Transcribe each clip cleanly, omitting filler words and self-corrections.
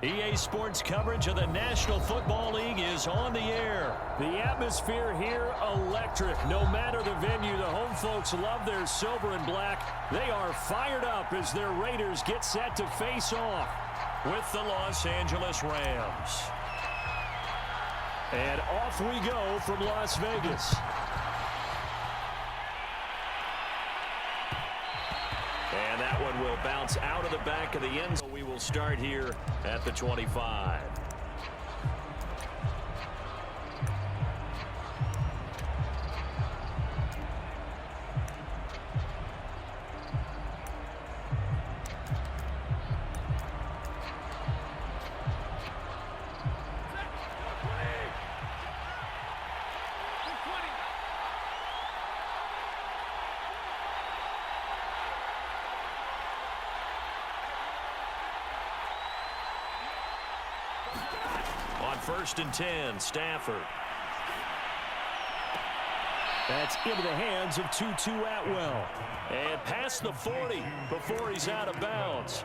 EA Sports coverage of the National Football League is on the air. The atmosphere here, electric. No matter the venue, the home folks love their silver and black. They are fired up as their Raiders get set to face off with the Los Angeles Rams. And off we go from Las Vegas. And that one will bounce out of the back of the end zone. We will start here at the 25. On 1st and 10, Stafford. That's into the hands of Tutu Atwell. And past the 40 before he's out of bounds.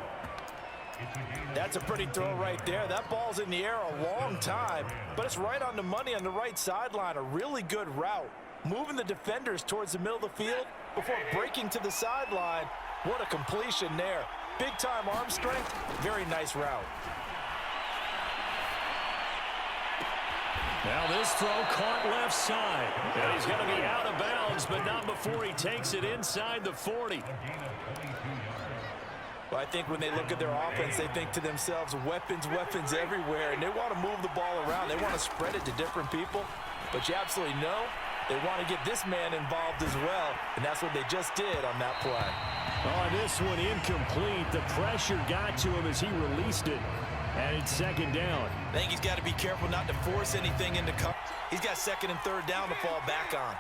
That's a pretty throw right there. That ball's in the air a long time, but it's right on the money on the right sideline. A really good route. Moving the defenders towards the middle of the field before breaking to the sideline. What a completion there. Big-time arm strength. Very nice route. Now this throw caught left side. And he's going to be out of bounds, but not before he takes it inside the 40. Well, I think when they look at their offense, they think to themselves, weapons, weapons everywhere, and they want to move the ball around. They want to spread it to different people, but you absolutely know they want to get this man involved as well, and that's what they just did on that play. Oh, this one incomplete. The pressure got to him as he released it. And it's 2nd down. I think he's got to be careful not to force anything into cover. He's got 2nd and 3rd down to fall back on.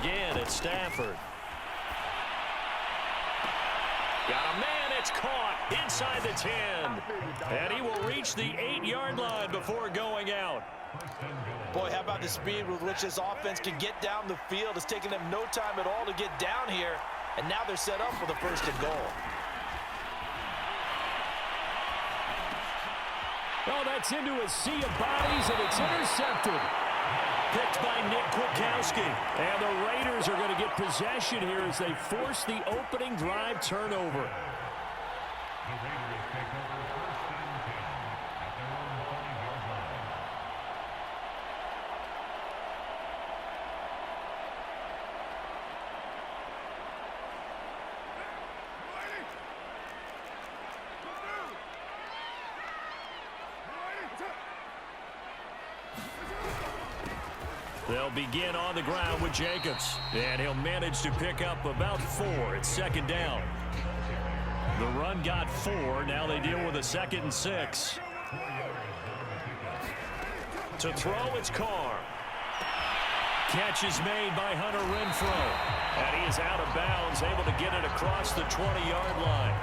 Again, it's Stafford. Got a man, it's caught inside the 10. And he will reach the 8-yard line before going out. Boy, how about the speed with which this offense can get down the field? It's taking them no time at all to get down here. And now they're set up for the 1st and goal. Oh, that's into a sea of bodies, and it's intercepted. Picked by Nick Kwiatkowski. And the Raiders are going to get possession here as they force the opening drive turnover. They'll begin on the ground with Jacobs. And he'll manage to pick up about 4. It's 2nd down. The run got 4. Now they deal with a 2nd and 6. To throw, it's Carr. Catch is made by Hunter Renfrow. And he is out of bounds, able to get it across the 20-yard line.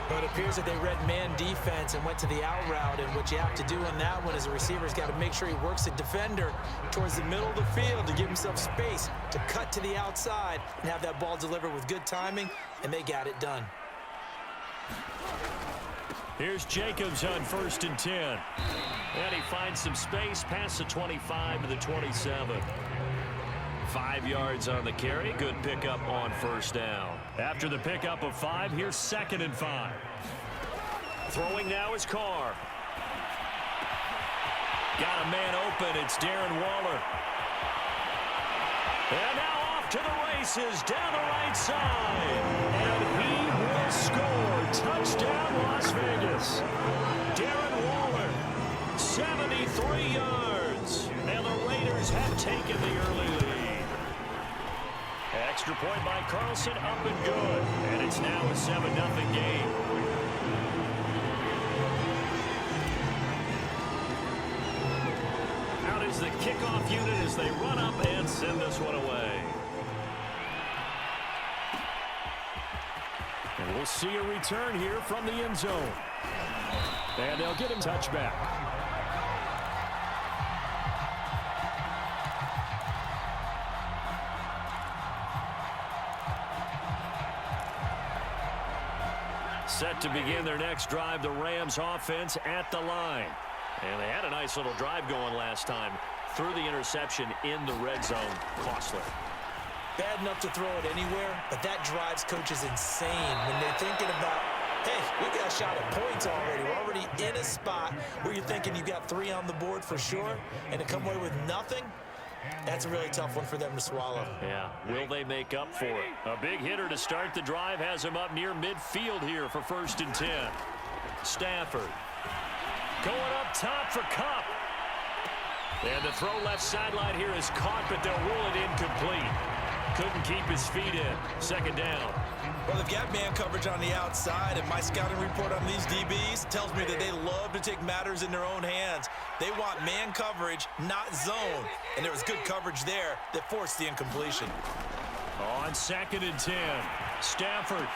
But it appears that they read man defense and went to the out route, and what you have to do on that one is the receiver's got to make sure he works the defender towards the middle of the field to give himself space to cut to the outside and have that ball delivered with good timing, and they got it done. Here's Jacobs on 1st and 10. And he finds some space past the 25 to the 27. 5 yards on the carry. Good pickup on 1st down. After the pickup of 5, here's 2nd and 5. Throwing now is Carr. Got a man open. It's Darren Waller. And now off to the races down the right side. And he will score. Touchdown, Las Vegas. Darren Waller, 73 yards. And the Raiders have taken the early lead. Extra point by Carlson, up and good. And it's now a 7-0 game. Out is the kickoff unit as they run up and send this one away. And we'll see a return here from the end zone. And they'll get him touchback. Set to begin their next drive, the Rams offense at the line. And they had a nice little drive going last time. Threw the interception in the red zone. Costly. Bad enough to throw it anywhere, but that drives coaches insane when they're thinking about, hey, we got a shot at points already. We're already in a spot where you're thinking you got 3 on the board for sure, and to come away with nothing, that's a really tough one for them to swallow. Yeah, will they make up for it? A big hitter to start the drive has him up near midfield here for 1st and 10. Stafford going up top for Kupp. And the throw left sideline here is caught, but they'll rule it incomplete. Couldn't keep his feet in. 2nd down. Well, they've got man coverage on the outside, and my scouting report on these DBs tells me that they love to take matters in their own hands. They want man coverage, not zone. And there was good coverage there that forced the incompletion. On 2nd and 10, Stafford.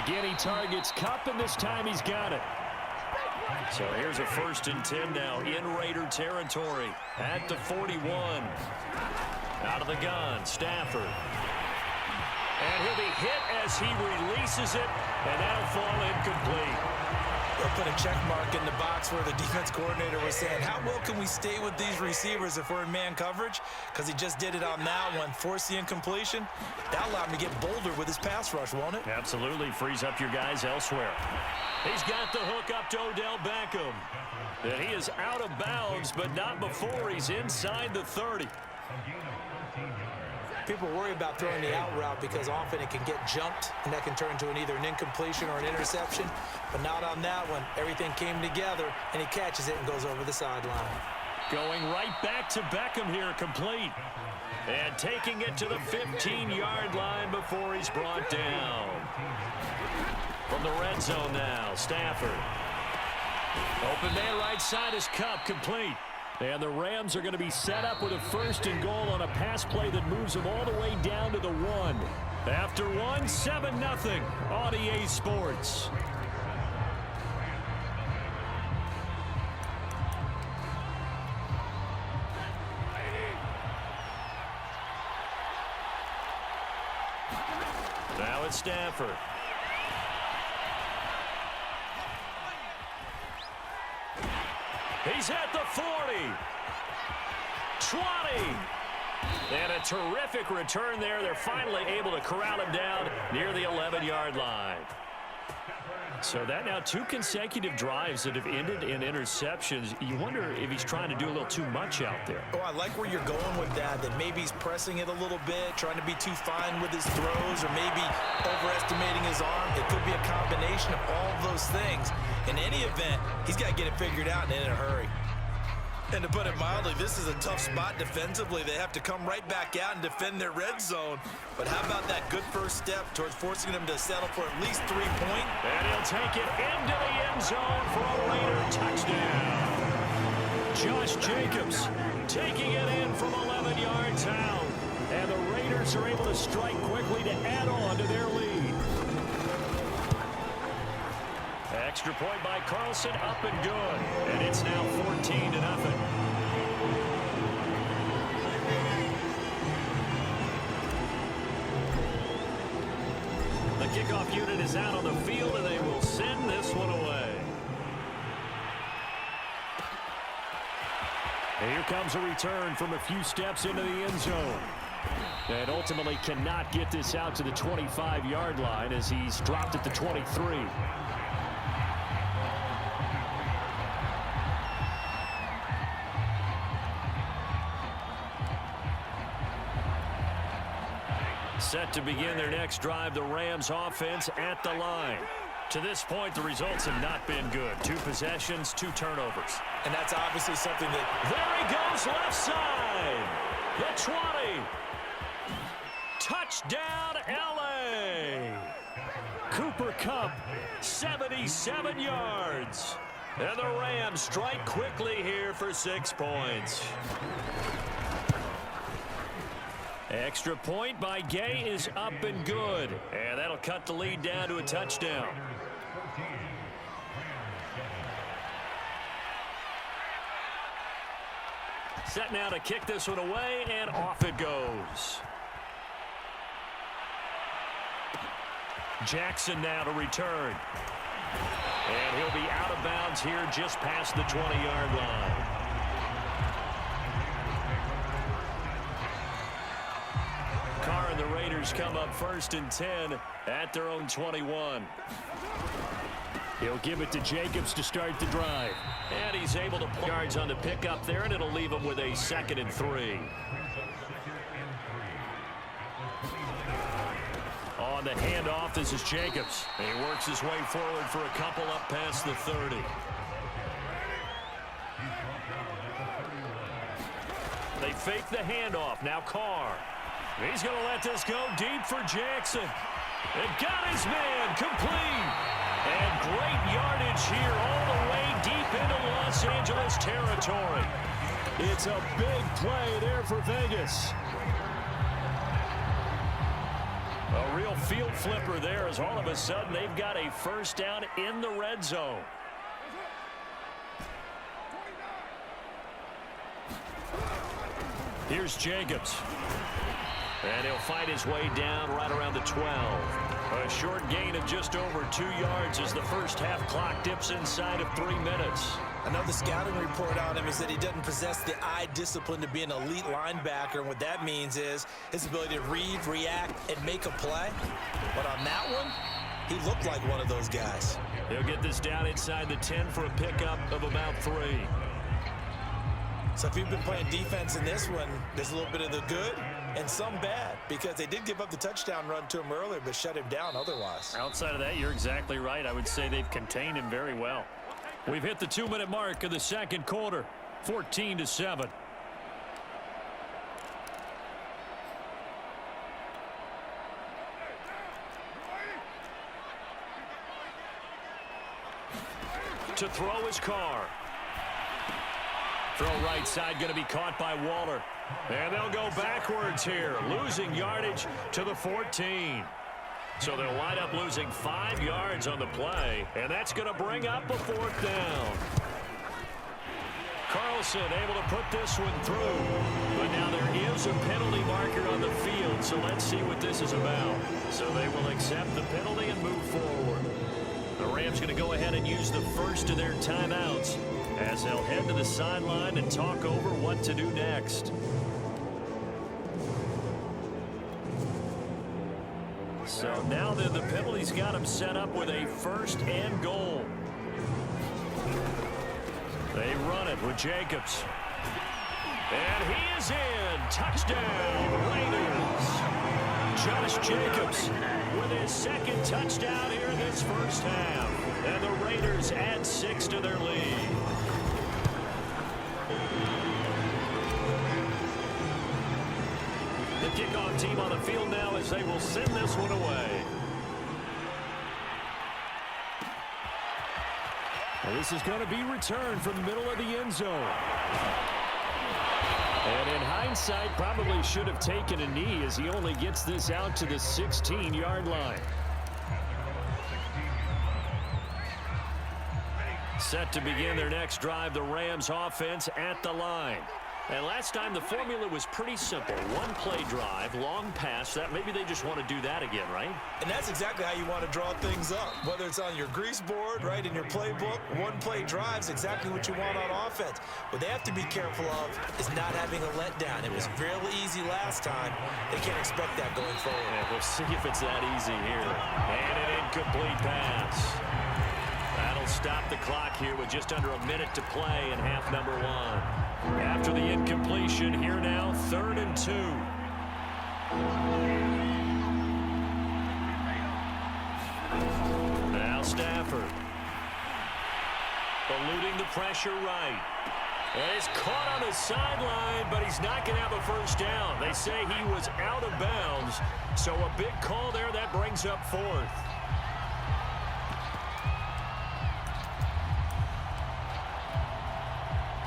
Again, he targets Kupp, and this time he's got it. So here's a 1st and 10 now in Raider territory at the 41. Out of the gun, Stafford. And he'll be hit as he releases it, and that'll fall incomplete. They'll put a check mark in the box where the defense coordinator was saying, how well can we stay with these receivers if we're in man coverage? Because he just did it on that one, forced the incompletion. That allowed him to get bolder with his pass rush, won't it? Absolutely, frees up your guys elsewhere. He's got the hook up to Odell Beckham. And he is out of bounds, but not before he's inside the 30. People worry about throwing the out route because often it can get jumped, and that can turn into either an incompletion or an interception. But not on that one. Everything came together, and he catches it and goes over the sideline. Going right back to Beckham here, complete. And taking it to the 15-yard line before he's brought down. From the red zone now, Stafford. Open man right side is Kupp, complete. And the Rams are going to be set up with a 1st and goal on a pass play that moves them all the way down to the 1. After 1, 7-0 on EA Sports. Now it's Stafford. He's at the 40. 20. And a terrific return there. They're finally able to corral him down near the 11-yard line. So that now 2 consecutive drives that have ended in interceptions. You wonder if he's trying to do a little too much out there. Oh, I like where you're going with that maybe he's pressing it a little bit, trying to be too fine with his throws, or maybe overestimating his arm. It could be a combination of all of those things. In any event, he's got to get it figured out and in a hurry. And to put it mildly, this is a tough spot defensively. They have to come right back out and defend their red zone. But how about that good first step towards forcing them to settle for at least 3 points? And he'll take it into the end zone for a Raider touchdown. Josh Jacobs taking it in from 11 yards out. And the Raiders are able to strike quickly to add on to their lead. Extra point by Carlson, up and good. And it's now 14-0. The kickoff unit is out on the field, and they will send this one away. Here comes a return from a few steps into the end zone. And ultimately cannot get this out to the 25-yard line as he's dropped at the 23. Set to begin their next drive, the Rams offense at the line. To this point, the results have not been good. 2 possessions, 2 turnovers. And that's obviously something that... There he goes, left side. The 20. Touchdown, L.A. Cooper Kupp, 77 yards. And the Rams strike quickly here for 6 points. Extra point by Gay is up and good. And that'll cut the lead down to a touchdown. Set now to kick this one away, and off it goes. Jackson now to return. And he'll be out of bounds here just past the 20-yard line. Carr and the Raiders come up 1st and 10 at their own 21. He'll give it to Jacobs to start the drive. And he's able to pull yards on the pickup there, and it'll leave him with a 2nd and 3. On the handoff, this is Jacobs. And he works his way forward for a couple up past the 30. They fake the handoff. Now Carr. He's going to let this go deep for Jackson. And got his man complete. And great yardage here all the way deep into Los Angeles territory. It's a big play there for Vegas. A real field flipper there as all of a sudden they've got a 1st down in the red zone. Here's Jacobs. And he'll fight his way down right around the 12. A short gain of just over 2 yards as the first half clock dips inside of 3 minutes. Another scouting report on him is that he doesn't possess the eye discipline to be an elite linebacker. And what that means is his ability to read, react, and make a play. But on that one, he looked like one of those guys. He'll get this down inside the 10 for a pickup of about 3. So if you've been playing defense in this one, there's a little bit of the good and some bad, because they did give up the touchdown run to him earlier but shut him down otherwise. Outside of that, you're exactly right. I would say they've contained him very well. We've hit the 2-minute mark of the 2nd quarter, 14-7. To throw his Carr. Throw right side, going to be caught by Waller. And they'll go backwards here, losing yardage to the 14. So they'll wind up losing 5 yards on the play, and that's going to bring up a 4th down. Carlson able to put this one through. But now there is a penalty marker on the field, so let's see what this is about. So they will accept the penalty and move forward. The Rams going to go ahead and use the first of their timeouts as they'll head to the sideline and talk over what to do next. So now that the penalty's got him set up with a 1st and goal. They run it with Jacobs. And he is in. Touchdown, Raiders. Josh Jacobs with his 2nd touchdown here in this first half. And the Raiders add 6 to their lead. The kickoff team on the field now as they will send this one away. Well, this is going to be returned from the middle of the end zone. And in hindsight, probably should have taken a knee as he only gets this out to the 16-yard line. Set to begin their next drive, the Rams offense at the line. And last time the formula was pretty simple. 1-play drive, long pass. That maybe they just want to do that again, right? And that's exactly how you want to draw things up. Whether it's on your grease board, right, in your playbook, 1-play drive's exactly what you want on offense. What they have to be careful of is not having a letdown. It was fairly easy last time. They can't expect that going forward. Yeah, we'll see if it's that easy here. And an incomplete pass. That'll stop the clock here with just under a minute to play in half number 1. After the incompletion, here now, 3rd and 2. Now Stafford. Eluding the pressure right. And it's caught on the sideline, but he's not going to have a 1st down. They say he was out of bounds, so a big call there that brings up 4th.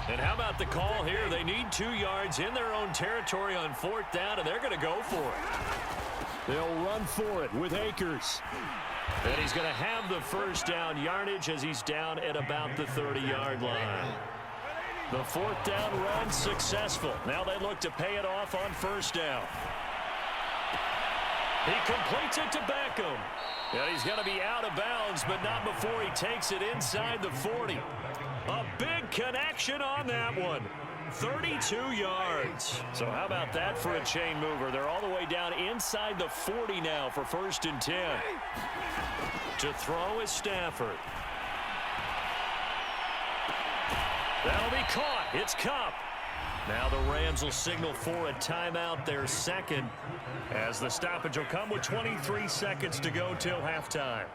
And how about the call here? They need 2 yards in their own territory on 4th down, and they're going to go for it. They'll run for it with Akers. And he's going to have the 1st down yardage as he's down at about the 30-yard line. The 4th down run successful. Now they look to pay it off on 1st down. He completes it to Beckham. And he's going to be out of bounds, but not before he takes it inside the 40. A big connection on that one. 32 yards. So how about that for a chain mover? They're all the way down inside the 40 now for 1st and 10. To throw is Stafford. That'll be caught. It's Kupp. Now the Rams will signal for a timeout, their second, as the stoppage will come with 23 seconds to go till halftime.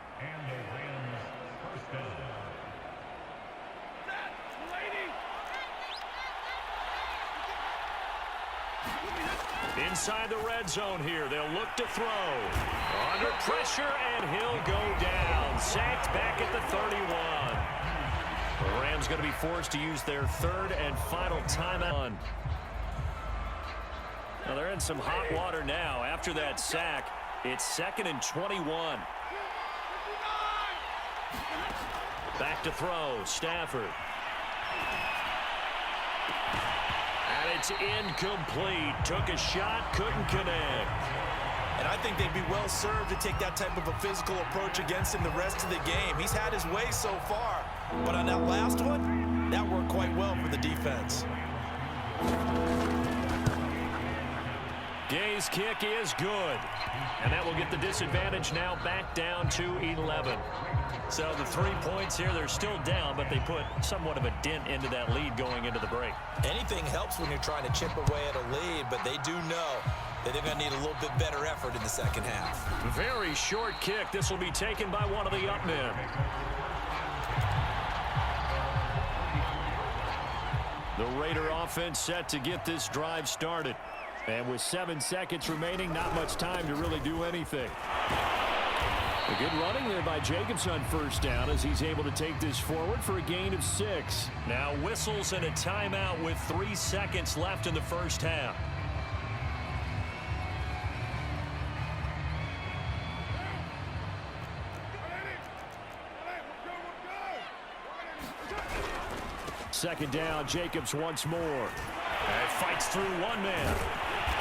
Inside the red zone here, they'll look to throw. Under pressure, and he'll go down. Sacked back at the 31. The Rams going to be forced to use their third and final timeout. Now they're in some hot water now. After that sack, it's 2nd and 21. Back to throw, Stafford. And it's incomplete. Took a shot, couldn't connect. And I think they'd be well served to take that type of a physical approach against him the rest of the game. He's had his way so far. But on that last one, that worked quite well for the defense. Gay's kick is good. And that will get the disadvantage now back down to 11. So the 3 points here, they're still down, but they put somewhat of a dent into that lead going into the break. Anything helps when you're trying to chip away at a lead, but they do know that they're going to need a little bit better effort in the second half. Very short kick. This will be taken by one of the up men. The Raider offense set to get this drive started. And with 7 seconds remaining, not much time to really do anything. A good running there by Jacobs on 1st down as he's able to take this forward for a gain of 6. Now whistles and a timeout with 3 seconds left in the first half. Second down, Jacobs once more. And fights through one man.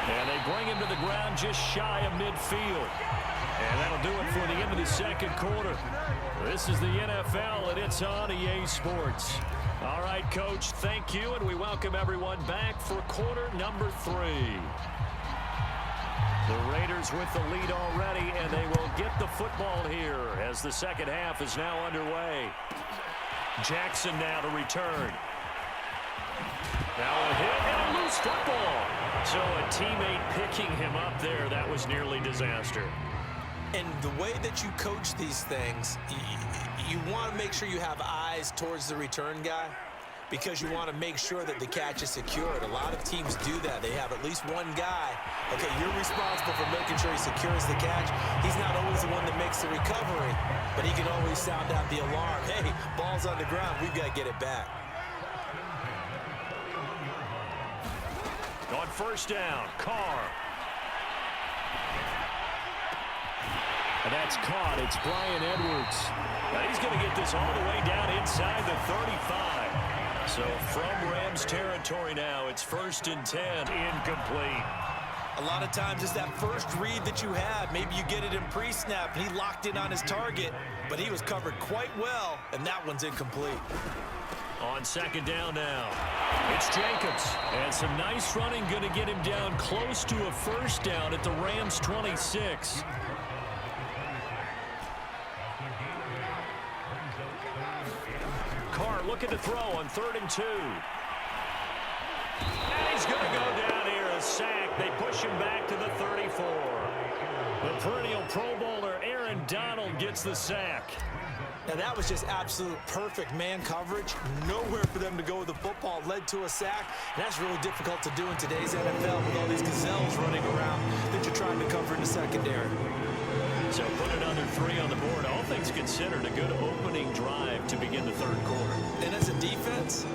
And they bring him to the ground just shy of midfield. And that'll do it for the end of the second quarter. This is the NFL, and it's on EA Sports. All right, Coach, thank you, and we welcome everyone back for quarter number 3. The Raiders with the lead already, and they will get the football here as the second half is now underway. Jackson now to return. Now a hit and a loose football. So a teammate picking him up there, that was nearly disaster. And the way that you coach these things, you want to make sure you have eyes towards the return guy because you want to make sure that the catch is secured. A lot of teams do that. They have at least one guy. Okay, you're responsible for making sure he secures the catch. He's not always the one that makes the recovery, but he can always sound out the alarm. Hey, ball's on the ground. We've got to get it back. On 1st down, Carr. And that's caught. It's Bryan Edwards. Now he's going to get this all the way down inside the 35. So from Rams territory now, it's 1st and 10. Incomplete. A lot of times it's that first read that you have. Maybe you get it in pre-snap, and he locked in on his target, but he was covered quite well, and that one's incomplete. On 2nd down now, it's Jacobs. And some nice running going to get him down close to a 1st down at the Rams 26. Carr looking to throw on 3rd and 2. And he's going to go down here, a sack. They push him back to the 34. The perennial Pro Bowler Aaron Donald gets the sack. Now that was just absolute perfect man coverage. Nowhere for them to go with the football. Led to a sack. And that's really difficult to do in today's NFL with all these gazelles running around that you're trying to cover in the secondary. So put another 3 on the board. All things considered, a good opening drive to begin the 3rd quarter. And as a defense,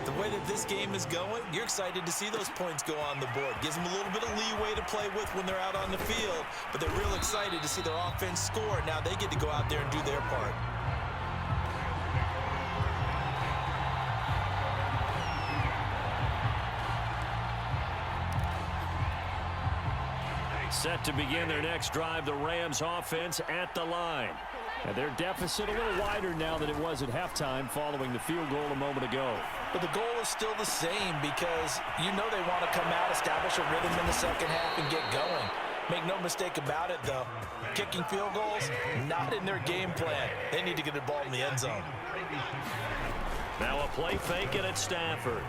the way that this game is going, you're excited to see those points go on the board. Gives them a little bit of leeway to play with when they're out on the field. But they're real excited to see their offense score. Now they get to go out there and do their part. Set to begin their next drive, the Rams offense at the line. And their deficit a little wider now than it was at halftime following the field goal a moment ago. But the goal is still the same because you know they want to come out, establish a rhythm in the second half, and get going. Make no mistake about it, though. Kicking field goals, not in their game plan. They need to get the ball in the end zone. Now a play fake, and it's Stafford.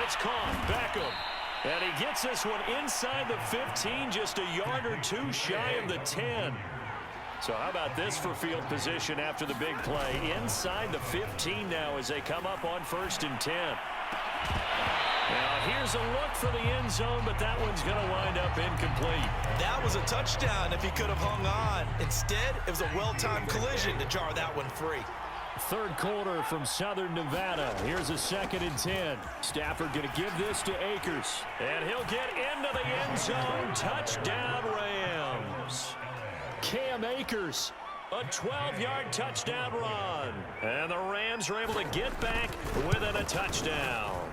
It's caught. Beckham. And he gets this one inside the 15, just a yard or two shy of the 10. So how about this for field position after the big play? Inside the 15 now as they come up on 1st and 10. Now here's a look for the end zone, but that one's going to wind up incomplete. That was a touchdown if he could have hung on. Instead, it was a well-timed collision to jar that one free. Third quarter from Southern Nevada. Here's a 2nd and 10. Stafford going to give this to Akers. And he'll get into the end zone. Touchdown, Rams. Cam Akers, a 12-yard touchdown run. And the Rams are able to get back within a touchdown.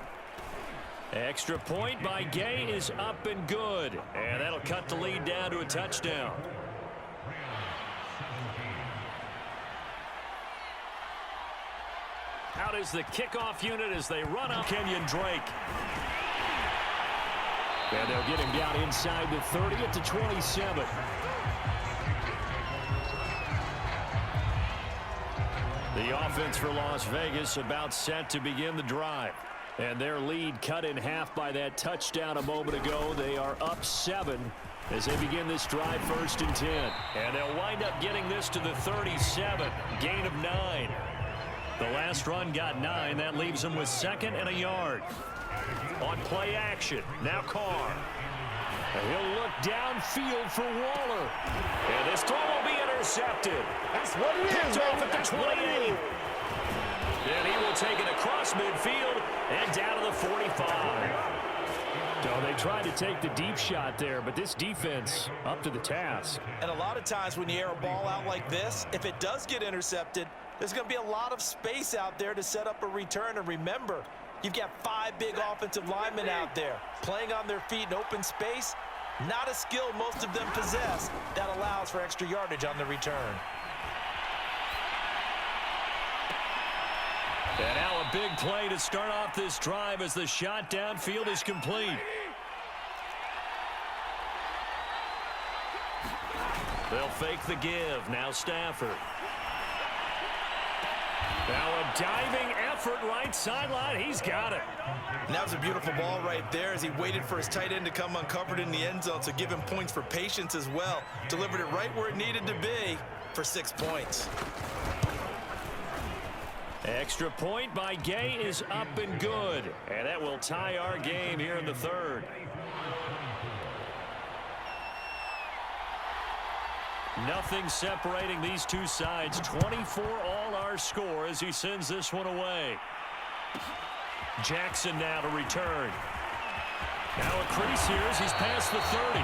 Extra point by Gay is up and good. And that'll cut the lead down to a touchdown. Out is the kickoff unit as they run up Kenyon Drake. And they'll get him down inside the 30 at the 27. The offense for Las Vegas about set to begin the drive. And their lead cut in half by that touchdown a moment ago. They are up 7 as they begin this drive 1st and 10. And they'll wind up getting this to the 37. Gain of 9. The last run got 9. That leaves them with 2nd and a yard. On play action, now Carr. And he'll look downfield for Waller. And this throw will be intercepted. That's what it is. Picked off at the 28. And he will take it across midfield and down to the 45. So they tried to take the deep shot there, but this defense up to the task. And a lot of times when you air a ball out like this, if it does get intercepted, there's going to be a lot of space out there to set up a return. And remember, you've got 5 big offensive linemen out there playing on their feet in open space. Not a skill most of them possess that allows for extra yardage on the return. And now a big play to start off this drive as the shot downfield is complete. They'll fake the give. Now Stafford. Now a diving effort right sideline. He's got it. And that was a beautiful ball right there as he waited for his tight end to come uncovered in the end zone. So give him points for patience as well. Delivered it right where it needed to be for 6 points. Extra point by Gay is up and good. And that will tie our game here in the 3rd. Nothing separating these two sides. 24 all our score as he sends this one away. Jackson now to return. Now a crease here as he's past the 30.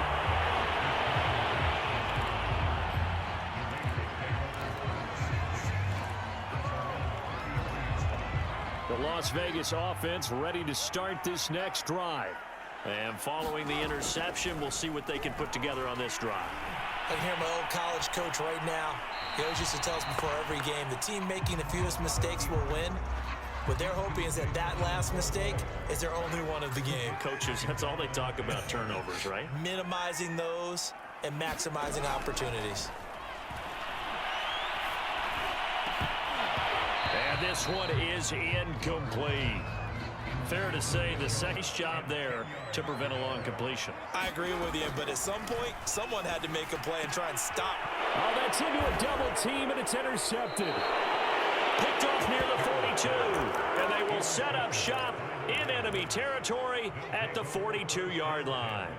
The Las Vegas offense ready to start this next drive. And following the interception, we'll see what they can put together on this drive. I can hear my old college coach right now. He always used to tell us before every game, the team making the fewest mistakes will win. What they're hoping is that that last mistake is their only one of the game. Coaches, that's all they talk about, turnovers, right? Minimizing those and maximizing opportunities. And this one is incomplete. Fair to say the second job there to prevent a long completion. I agree with you, but at some point, someone had to make a play and try and stop. Oh, that's into a double team, and it's intercepted. Picked off near the 42, and they will set up shop in enemy territory at the 42-yard line.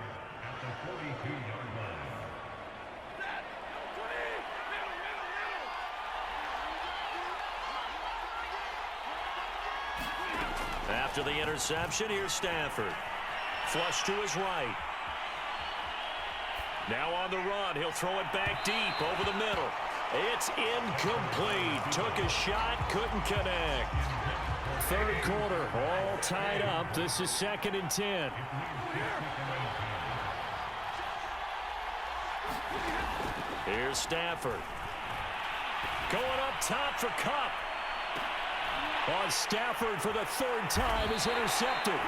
After the interception, here's Stafford. Flush to his right. Now on the run, he'll throw it back deep over the middle. It's incomplete. Took a shot, couldn't connect. Third quarter, all tied up. This is 2nd and 10. Here's Stafford. Going up top for Kupp. On Stafford for the 3rd time is intercepted.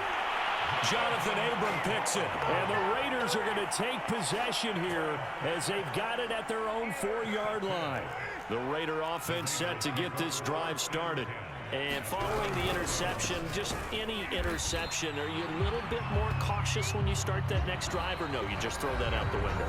Jonathan Abram picks it. And the Raiders are going to take possession here as they've got it at their own 4-yard line. The Raider offense set to get this drive started. And following the interception, just any interception, are you a little bit more cautious when you start that next drive, or no, you just throw that out the window?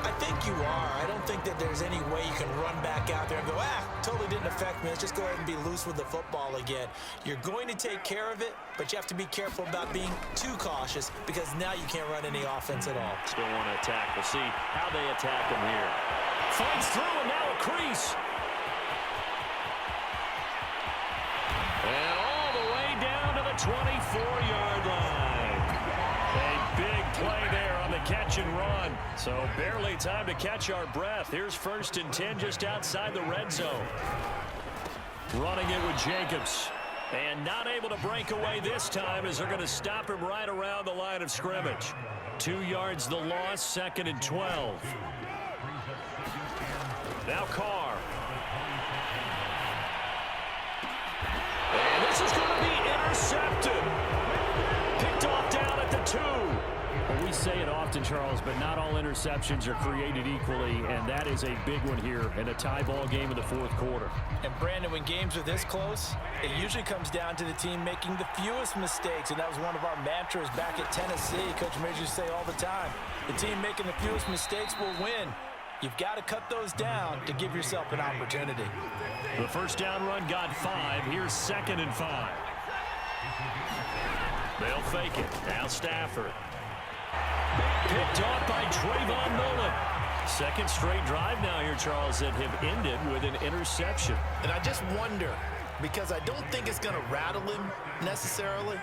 I think you are. I don't think that there's any way you can run back out there and go, totally didn't affect me. Let's just go ahead and be loose with the football again. You're going to take care of it, but you have to be careful about being too cautious because now you can't run any offense at all. Still want to attack. We'll see how they attack him here. Fights through, and now a crease. And all the way down to the 24-yard line. A big play there on the catch and run. So barely time to catch our breath. Here's 1st and 10 just outside the red zone. Running it with Jacobs. And not able to break away this time as they're going to stop him right around the line of scrimmage. 2 yards the loss, 2nd and 12. Now Carr. And this is going to be intercepted. Picked off down at the 2. Well, we say it often, Charles, but not all interceptions are created equally, and that is a big one here in a tie ball game in the 4th quarter. And Brandon, when games are this close, it usually comes down to the team making the fewest mistakes, and that was one of our mantras back at Tennessee. Coach Major used to say all the time, the team making the fewest mistakes will win. You've got to cut those down to give yourself an opportunity. The first down run got 5. Here's 2nd and 5. They'll fake it. Now Stafford. Picked off by Trayvon Mullen. 2nd straight drive now here, Charles, that have ended with an interception. And I just wonder, because I don't think it's going to rattle him necessarily,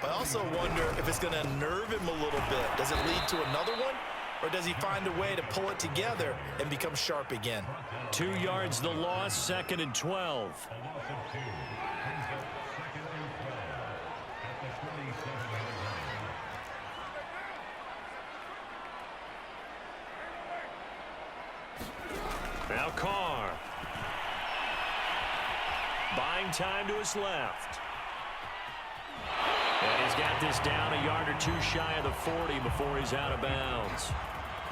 but I also wonder if it's going to nerve him a little bit. Does it lead to another one? Or does he find a way to pull it together and become sharp again? 2 yards the loss, 2nd and 12. Now Carr. Buying time to his left. And he's got this down a yard or 2 shy of the 40 before he's out of bounds.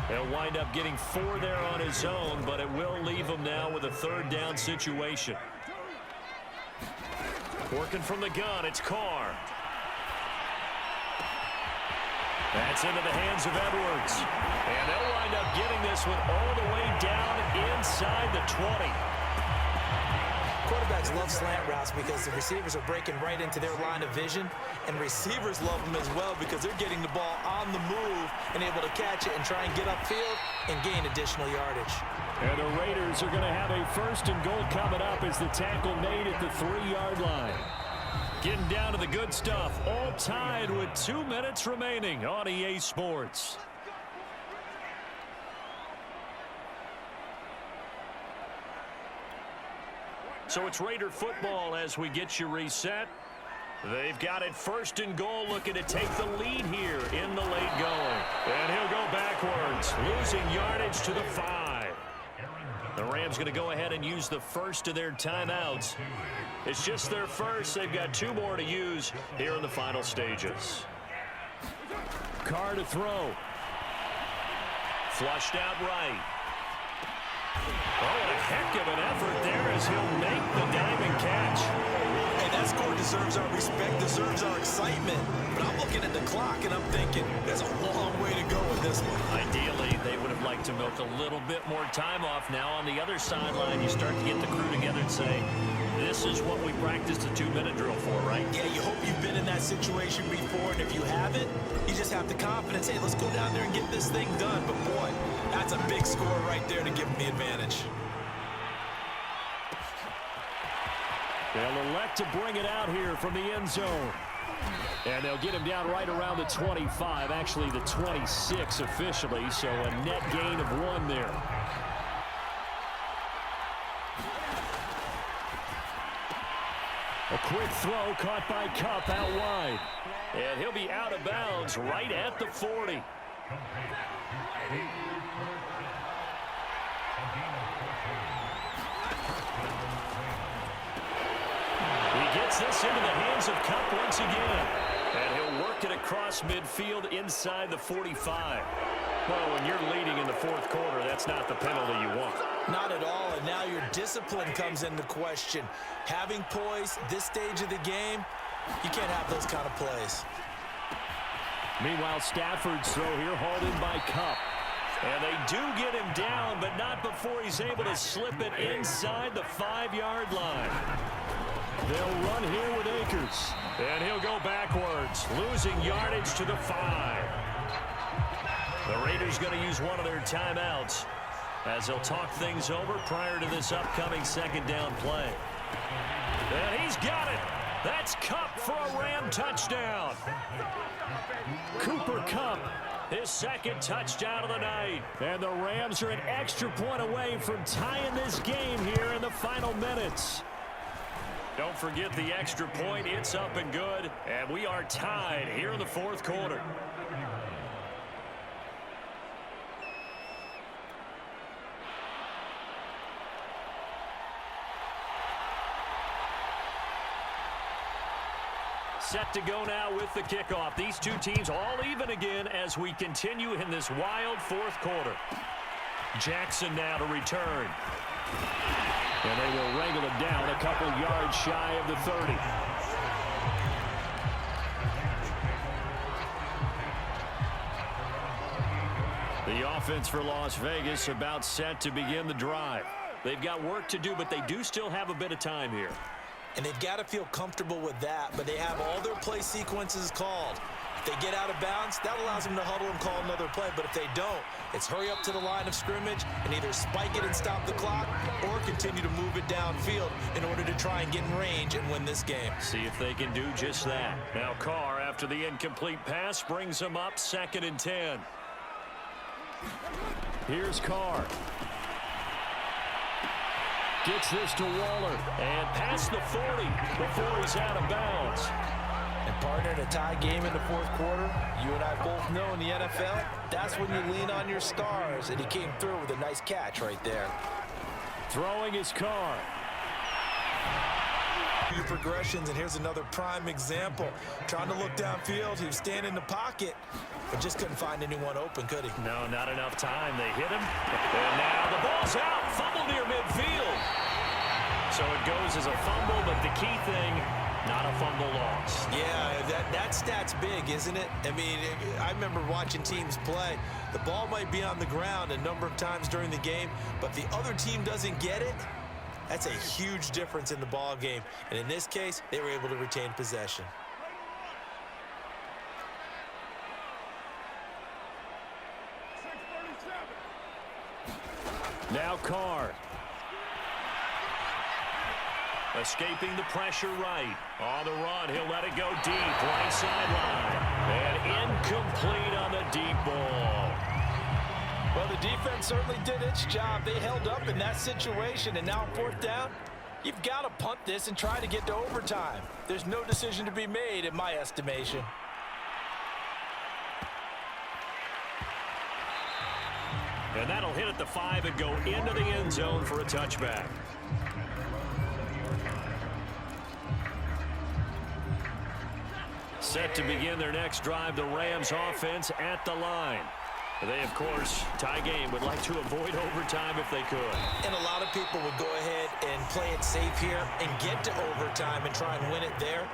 He'll wind up getting 4 there on his own, but it will leave him now with a 3rd down situation. Working from the gun, it's Carr. That's into the hands of Edwards. And they'll wind up getting this one all the way down inside the 20. Quarterbacks love slant routes because the receivers are breaking right into their line of vision, and receivers love them as well because they're getting the ball on the move and able to catch it and try and get upfield and gain additional yardage. And the Raiders are going to have a 1st and goal coming up as the tackle made at the 3-yard line. Getting down to the good stuff, all tied with 2 minutes remaining on EA Sports. So it's Raider football as we get you reset. They've got it 1st and goal, looking to take the lead here in the late going. And he'll go backwards, losing yardage to the 5. The Rams going to go ahead and use the first of their timeouts. It's just their first. They've got 2 more to use here in the final stages. Carr to throw. Flushed out right. Oh, and a heck of an effort there as he'll make the diamond catch. Hey, that score deserves our respect, deserves our excitement. But I'm looking at the clock and I'm thinking there's a long way to go with this one. Ideally, they would have liked to milk a little bit more time off. Now on the other sideline, you start to get the crew together and say, this is what we practiced a 2-minute drill for, right? Yeah, you hope you've been in that situation before, and if you haven't, you just have the confidence, hey, let's go down there and get this thing done. But boy, that's a big score right there to give them the advantage. They'll elect to bring it out here from the end zone. And they'll get him down right around the 25, actually the 26 officially, so a net gain of 1 there. A quick throw caught by Kupp out wide. And he'll be out of bounds right at the 40. He gets this into the hands of Kupp once again. And he'll work it across midfield inside the 45. Well, when you're leading in the fourth quarter, that's not the penalty you want. Not at all, and now your discipline comes into question. Having poise this stage of the game, you can't have those kind of plays. Meanwhile, Stafford's throw here hauled in by Kupp. And they do get him down, but not before he's able to slip it inside the 5-yard line. They'll run here with Akers. And he'll go backwards, losing yardage to the 5. The Raiders going to use one of their timeouts as they'll talk things over prior to this upcoming second down play. And he's got it. That's Kupp for a Ram touchdown. Cooper Kupp, his second touchdown of the night. and the Rams are an extra point away from tying this game here in the final minutes. Don't forget the extra point. It's up and good, and we are tied here in the fourth quarter. Set to go now with the kickoff. These two teams all even again as we continue in this wild fourth quarter. Jackson now to return. And they will wrangle it down a couple yards shy of the 30. The offense for Las Vegas about set to begin the drive. They've got work to do, but they do still have a bit of time here. And they've got to feel comfortable with that, but they have all their play sequences called. If they get out of bounds, that allows them to huddle and call another play. But if they don't, it's hurry up to the line of scrimmage and either spike it and stop the clock or continue to move it downfield in order to try and get in range and win this game. See if they can do just that. Now Carr, after the incomplete pass, brings them up 2nd and 10. Here's Carr. Gets this to Waller. And past the 40 before he's out of bounds. And partner, in a tie game in the fourth quarter, you and I both know in the NFL, that's when you lean on your stars. And he came through with a nice catch right there. Throwing his Carr. Few progressions, and here's another prime example. Trying to look downfield, he was standing in the pocket, but just couldn't find anyone open, could he? No, not enough time. They hit him. And now the ball's out. Fumble near midfield. So it goes as a fumble, but the key thing, not a fumble loss. Yeah, that stat's big, isn't it? I mean, I remember watching teams play. The ball might be on the ground a number of times during the game, but the other team doesn't get it. That's a huge difference in the ball game. And in this case, they were able to retain possession. Now Carr. Escaping the pressure right. On the run, he'll let it go deep. Right sideline. And incomplete on the deep ball. Well, the defense certainly did its job. They held up in that situation, and now on 4th down, you've got to punt this and try to get to overtime. There's no decision to be made in my estimation. And that'll hit at the 5 and go into the end zone for a touchback. Set to begin their next drive, the Rams offense at the line. They, of course, tie game, would like to avoid overtime if they could. And a lot of people would go ahead and play it safe here and get to overtime and try and win it there.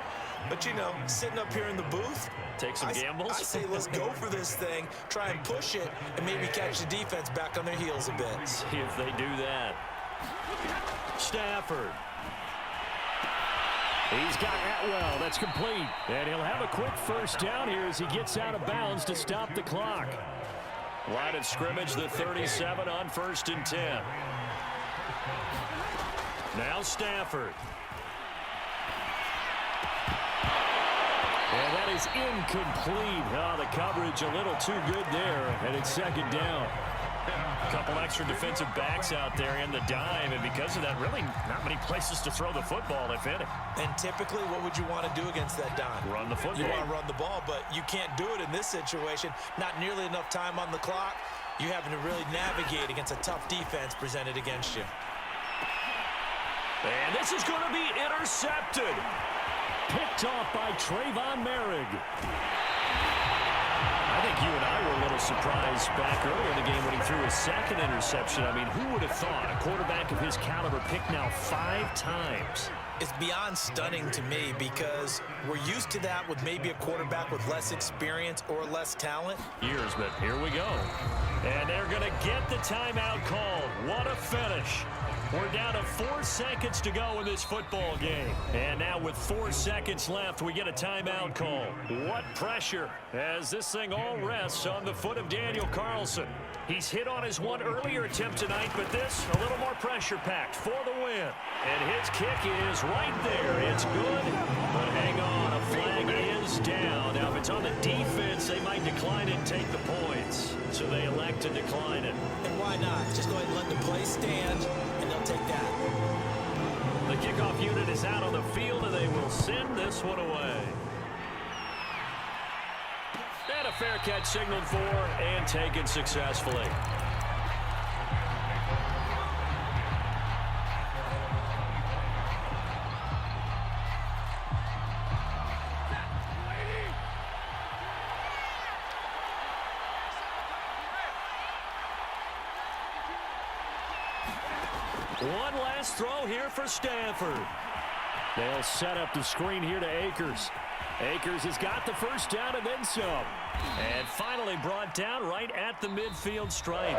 But, you know, sitting up here in the booth, take some gambles. I say let's go for this thing, try and push it, and maybe catch the defense back on their heels a bit. See if they do that. Stafford. He's got Atwell. That's complete. And he'll have a quick first down here as he gets out of bounds to stop the clock. Line of scrimmage, the 37 on 1st and 10. Now Stafford. And that is incomplete. Oh, the coverage a little too good there, and it's 2nd down. couple extra defensive backs out there in the dime, and because of that, really not many places to throw the football, if any. And typically, what would you want to do against that dime? Run the football. You want to run the ball, but you can't do it in this situation. Not nearly enough time on the clock. You're having to really navigate against a tough defense presented against you. And this is going to be intercepted. Picked off by Trayvon Merrick. I think you and I were a little surprised back earlier in the game when he threw his second interception. I mean, who would have thought a quarterback of his caliber picked now 5 times? It's beyond stunning to me because we're used to that with maybe a quarterback with less experience or less talent. Years, but here we go. And they're going to get the timeout called. What a finish. We're down to 4 seconds to go in this football game. And now with 4 seconds left, we get a timeout call. What pressure as this thing all rests on the foot of Daniel Carlson. He's hit on his one earlier attempt tonight, but this a little more pressure-packed for the win. And his kick is right there. It's good, but hang on, a flag is down. Now, if it's on the defense, they might decline it and take the points. So they elect to decline it. And why not? Just go ahead and let the play stand, and they'll take that. The kickoff unit is out on the field, and they will send this one away. And a fair catch signaled for and taken successfully. One last throw here for Stanford. They'll set up the screen here to Akers. Akers has got the first down and then some. And finally brought down right at the midfield stripe.